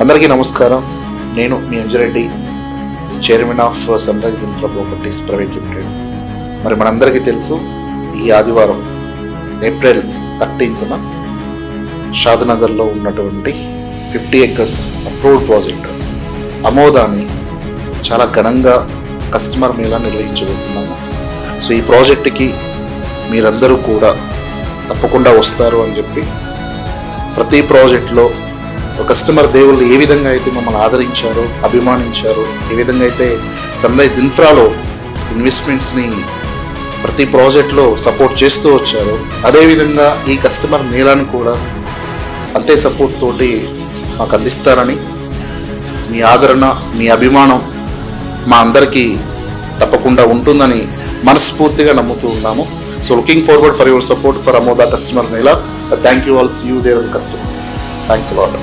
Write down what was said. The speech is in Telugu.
అందరికీ నమస్కారం. నేను మీ Anjireddy, chairman of Sunrise Infra Properties Private Limited. మరి మనందరికీ తెలుసు, ఈ ఆదివారం ఏప్రిల్ 13న షాద్నగర్లో ఉన్నటువంటి 50 acres అప్రూవ్డ్ ప్రాజెక్ట్ అమోదాన్ని చాలా ఘనంగా కస్టమర్ మేళా నిర్వహించబోతున్నాము. సో ఈ ప్రాజెక్టుకి మీరందరూ కూడా తప్పకుండా వస్తారు అని చెప్పి, ప్రతి ప్రాజెక్ట్లో కస్టమర్ దేవుళ్ళు ఏ విధంగా అయితే మమ్మల్ని ఆదరించారో, అభిమానించారో, ఏ విధంగా అయితే సన్ రైజ్ ఇన్ఫ్రాలో ఇన్వెస్ట్మెంట్స్ని ప్రతి ప్రాజెక్ట్లో సపోర్ట్ చేస్తూ వచ్చారో, అదేవిధంగా ఈ కస్టమర్ మేళాను కూడా అంతే సపోర్ట్ తోటి మాకు అందిస్తారని, మీ ఆదరణ, మీ అభిమానం మా అందరికీ తప్పకుండా ఉంటుందని మనస్ఫూర్తిగా నమ్ముతూ ఉన్నాము. So looking forward for your support for Amoda customer mela. Thank you all. See you there customer. Thanks allot.